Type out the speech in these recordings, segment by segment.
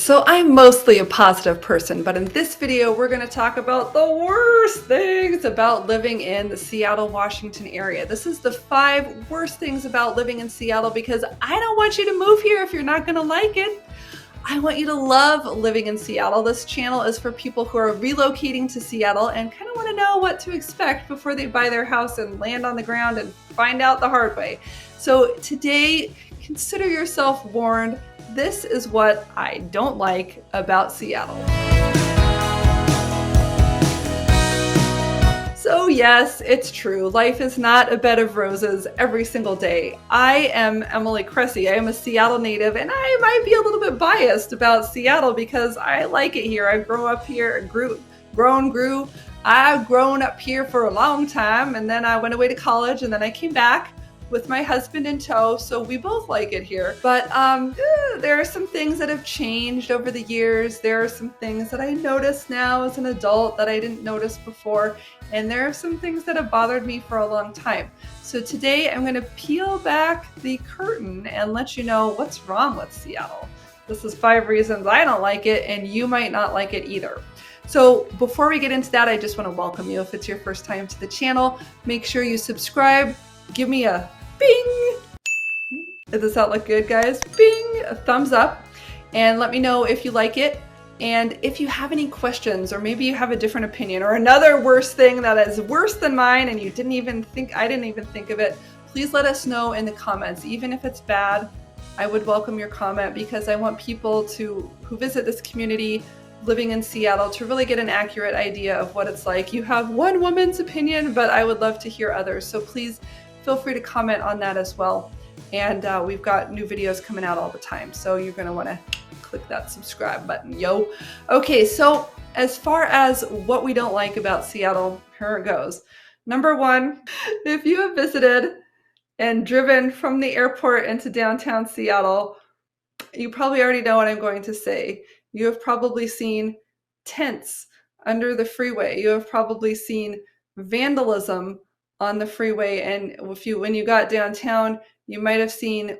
So I'm mostly a positive person, but in this video, we're going to talk about the worst things about living in the Seattle, Washington area. This is the 5 worst things about living in Seattle because I don't want you to move here if you're not going to like it. I want you to love living in Seattle. This channel is for people who are relocating to Seattle and kind of want to know what to expect before they buy their house and land on the ground and find out the hard way. So today, consider yourself warned. This is what I don't like about Seattle. So yes, it's true. Life is not a bed of roses every single day. I am Emily Cressy. I am a Seattle native, and I might be a little bit biased about Seattle because I like it here. I grew up here, I've grown up here for a long time, and then I went away to college, and then I came back with my husband in tow, so we both like it here. But there are some things that have changed over the years. There are some things that I notice now as an adult that I didn't notice before, and there are some things that have bothered me for a long time. So today I'm going to peel back the curtain and let you know what's wrong with Seattle. This is 5 reasons I don't like it, and you might not like it either. So before we get into that, I just want to welcome you. If it's your first time to the channel, make sure you subscribe. Give me a bing. Does this not look good, guys? Bing, a thumbs up, and let me know if you like it. And if you have any questions, or maybe you have a different opinion, or another worse thing that is worse than mine and I didn't even think of it, please let us know in the comments. Even if it's bad, I would welcome your comment because I want people who visit this community living in Seattle to really get an accurate idea of what it's like. You have one woman's opinion, but I would love to hear others. So please feel free to comment on that as well. And we've got new videos coming out all the time. So you're going to want to click that subscribe button, yo. Okay, so as far as what we don't like about Seattle, here it goes. Number 1, if you have visited and driven from the airport into downtown Seattle, you probably already know what I'm going to say. You have probably seen tents under the freeway. You have probably seen vandalism on the freeway, and when you got downtown, you might have seen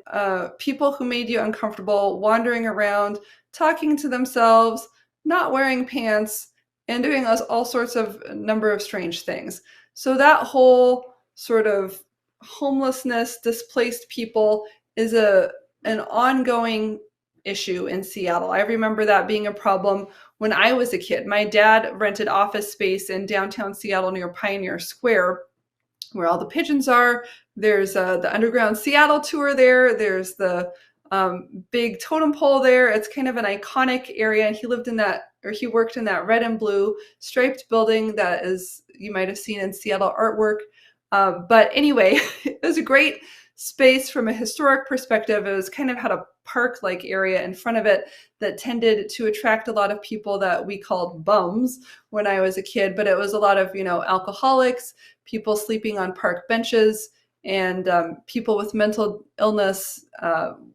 people who made you uncomfortable wandering around, talking to themselves, not wearing pants, and doing all sorts of number of strange things. So that whole sort of homelessness, displaced people is an ongoing issue in Seattle. I remember that being a problem when I was a kid. My dad rented office space in downtown Seattle near Pioneer Square, where all the pigeons are. There's the Underground Seattle tour there. There's the big totem pole there. It's kind of an iconic area. And he worked in that red and blue striped building that you might have seen in Seattle artwork. But anyway, it was a great space from a historic perspective. It was kind of had a park-like area in front of it that tended to attract a lot of people that we called bums when I was a kid. But it was a lot of, alcoholics, people sleeping on park benches, and people with mental illness,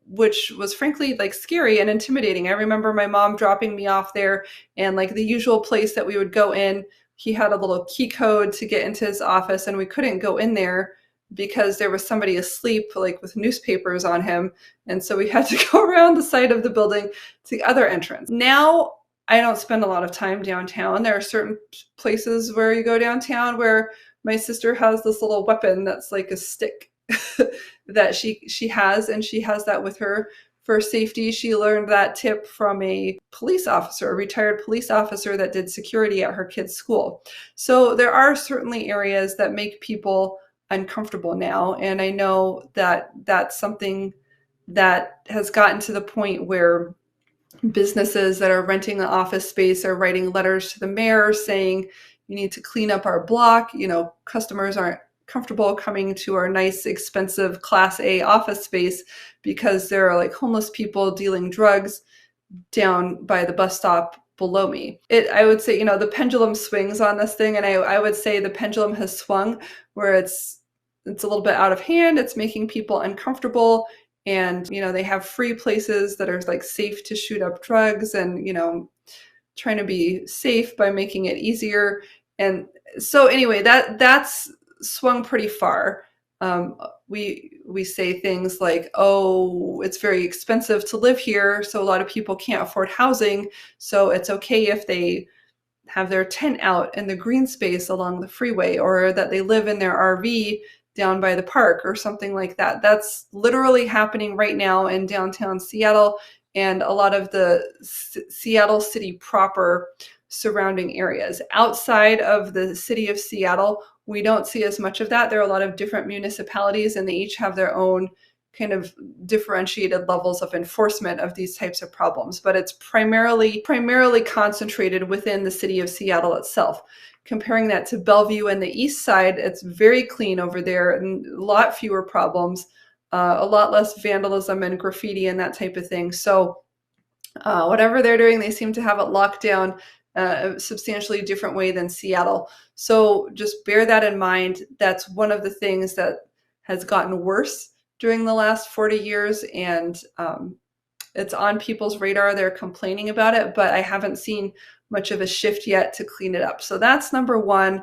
which was frankly scary and intimidating. I remember my mom dropping me off there, and the usual place that we would go in, he had a little key code to get into his office, and we couldn't go in there because there was somebody asleep with newspapers on him. And so we had to go around the side of the building to the other entrance. Now, I don't spend a lot of time downtown. There are certain places where you go downtown where my sister has this little weapon that's like a stick that she has, and she has that with her for safety. She learned that tip from a retired police officer that did security at her kid's school. So there are certainly areas that make people uncomfortable now, and I know that that's something that has gotten to the point where businesses that are renting an office space are writing letters to the mayor saying you need to clean up our block. Customers aren't comfortable coming to our nice, expensive Class A office space because there are homeless people dealing drugs down by the bus stop below me. I would say, the pendulum swings on this thing, and I would say the pendulum has swung where it's a little bit out of hand. It's making people uncomfortable, and they have free places that are safe to shoot up drugs, and trying to be safe by making it easier. And so anyway, that's swung pretty far. we say things like, oh, it's very expensive to live here, so a lot of people can't afford housing, so it's okay if they have their tent out in the green space along the freeway, or that they live in their RV down by the park or something like that. That's literally happening right now in downtown Seattle and a lot of the Seattle city proper surrounding areas. Outside of the city of Seattle, we don't see as much of that. There are a lot of different municipalities, and they each have their own kind of differentiated levels of enforcement of these types of problems, but it's primarily concentrated within the city of Seattle itself. Comparing that to Bellevue and the east side, it's very clean over there and a lot fewer problems, a lot less vandalism and graffiti and that type of thing. So whatever they're doing, they seem to have it locked down a substantially different way than Seattle. So just bear that in mind. That's one of the things that has gotten worse during the last 40 years, and it's on people's radar. They're complaining about it, but I haven't seen much of a shift yet to clean it up. So that's number one,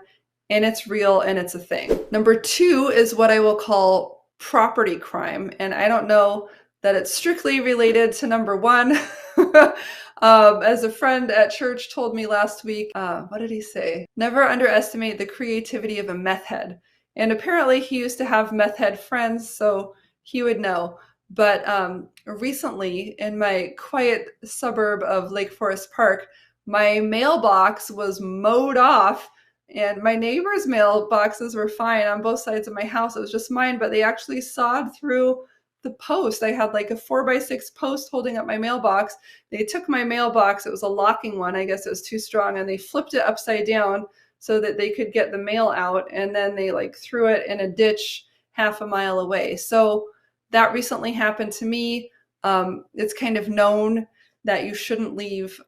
and it's real and it's a thing. Number two is what I will call property crime, and I don't know that it's strictly related to number one. As a friend at church told me last week, what did he say? Never underestimate the creativity of a meth head. And apparently he used to have meth head friends, so he would know. But recently, in my quiet suburb of Lake Forest Park, my mailbox was mowed off, and my neighbors' mailboxes were fine on both sides of my house. It was just mine, but they actually sawed through the post. I had like a 4x6 post holding up my mailbox. They took my mailbox. It was a locking one. I guess it was too strong, and they flipped it upside down so that they could get the mail out, and then they like threw it in a ditch half a mile away. So that recently happened to me. It's kind of known that you shouldn't leave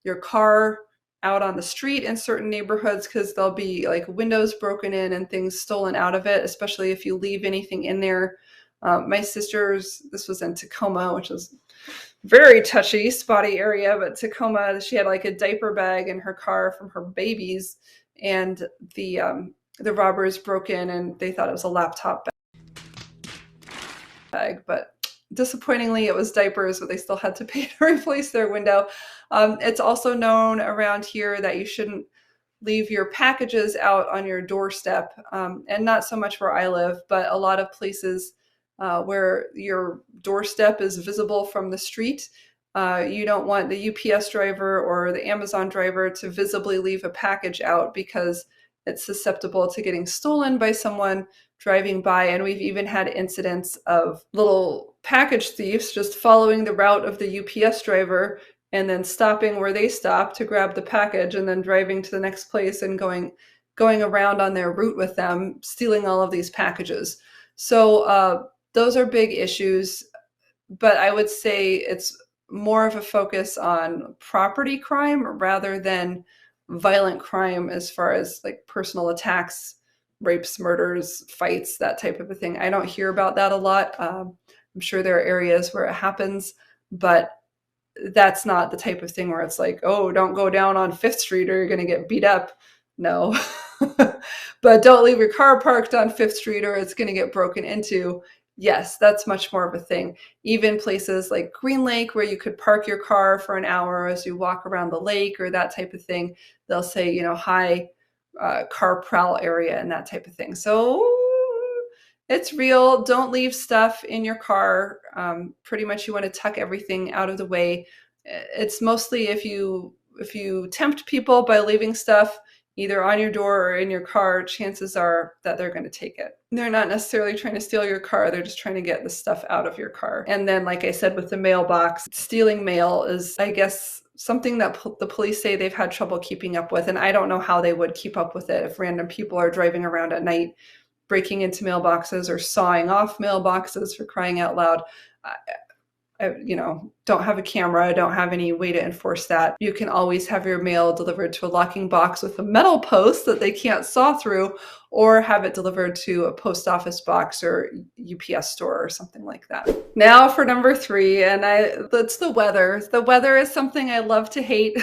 your car out on the street in certain neighborhoods because there'll be like windows broken in and things stolen out of it, especially if you leave anything in there. My sister's, this was in Tacoma, which is very touchy, spotty area, but Tacoma, she had like a diaper bag in her car from her babies, and the robbers broke in and they thought it was a laptop bag, but disappointingly it was diapers, but they still had to pay to replace their window. It's also known around here that you shouldn't leave your packages out on your doorstep, and not so much where I live, but a lot of places where your doorstep is visible from the street. You don't want the UPS driver or the Amazon driver to visibly leave a package out because it's susceptible to getting stolen by someone driving by. And we've even had incidents of little package thieves just following the route of the UPS driver and then stopping where they stop to grab the package and then driving to the next place and going around on their route with them, stealing all of these packages. So those are big issues, but I would say it's more of a focus on property crime rather than violent crime as far as like personal attacks, rapes, murders, fights, that type of a thing. I don't hear about that a lot. I'm sure there are areas where it happens, but that's not the type of thing where it's like, oh, don't go down on 5th Street or you're going to get beat up. No. But don't leave your car parked on 5th Street or it's going to get broken into. Yes, that's much more of a thing. Even places like Green Lake, where you could park your car for an hour as you walk around the lake or that type of thing, they'll say, high car prowl area and that type of thing. So it's real. Don't leave stuff in your car. Pretty much you want to tuck everything out of the way. It's mostly if you tempt people by leaving stuff either on your door or in your car, chances are that they're going to take it. They're not necessarily trying to steal your car. They're just trying to get the stuff out of your car. And then, like I said, with the mailbox, stealing mail is, I guess, something that the police say they've had trouble keeping up with. And I don't know how they would keep up with it if random people are driving around at night, breaking into mailboxes or sawing off mailboxes, for crying out loud. I don't have a camera. I don't have any way to enforce that. You can always have your mail delivered to a locking box with a metal post that they can't saw through, or have it delivered to a post office box or UPS store or something like that. Now for number 3, and that's the weather. The weather is something I love to hate.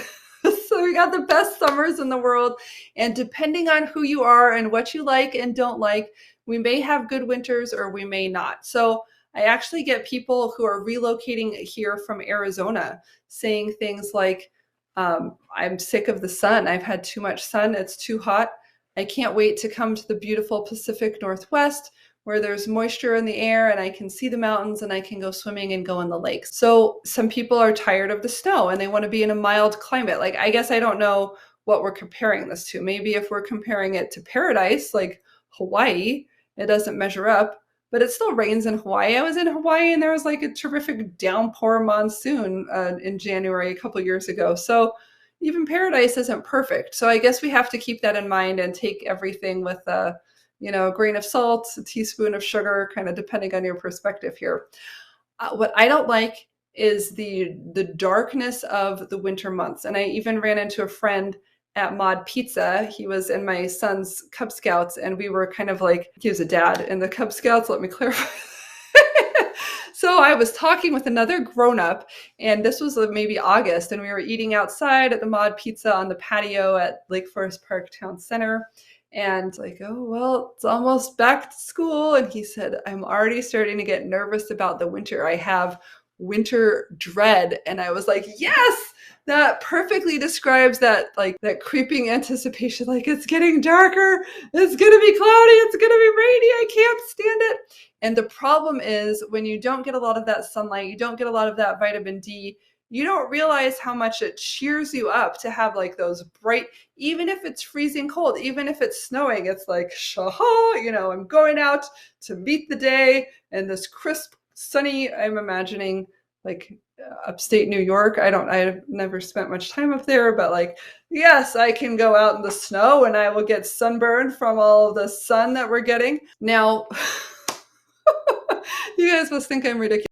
So we got the best summers in the world, and depending on who you are and what you like and don't like, we may have good winters or we may not. So I actually get people who are relocating here from Arizona saying things like, I'm sick of the sun. I've had too much sun. It's too hot. I can't wait to come to the beautiful Pacific Northwest where there's moisture in the air and I can see the mountains and I can go swimming and go in the lakes. So some people are tired of the snow and they want to be in a mild climate. Like, I guess I don't know what we're comparing this to. Maybe if we're comparing it to paradise, like Hawaii, it doesn't measure up, but it still rains in Hawaii. I was in Hawaii and there was like a terrific downpour monsoon in January a couple years ago. So even paradise isn't perfect. So I guess we have to keep that in mind and take everything with a grain of salt, a teaspoon of sugar, kind of depending on your perspective here. What I don't like is the darkness of the winter months. And I even ran into a friend at Mod Pizza. He was in my son's Cub Scouts, and we were kind of like, he was a dad in the Cub Scouts, let me clarify. So I was talking with another grown-up, and this was maybe August, and we were eating outside at the Mod Pizza on the patio at Lake Forest Park Town Center. And like, oh, well, it's almost back to school. And he said, I'm already starting to get nervous about the winter. I have winter dread. And I was like, yes, that perfectly describes that, like that creeping anticipation, like it's getting darker, it's going to be cloudy, it's going to be rainy, I can't stand it. And the problem is when you don't get a lot of that sunlight, you don't get a lot of that vitamin D, you don't realize how much it cheers you up to have like those bright, even if it's freezing cold, even if it's snowing, it's like, shaha, I'm going out to meet the day and this crisp, sunny, I'm imagining like upstate New York. I've never spent much time up there, but like, yes, I can go out in the snow and I will get sunburned from all of the sun that we're getting. Now, you guys must think I'm ridiculous.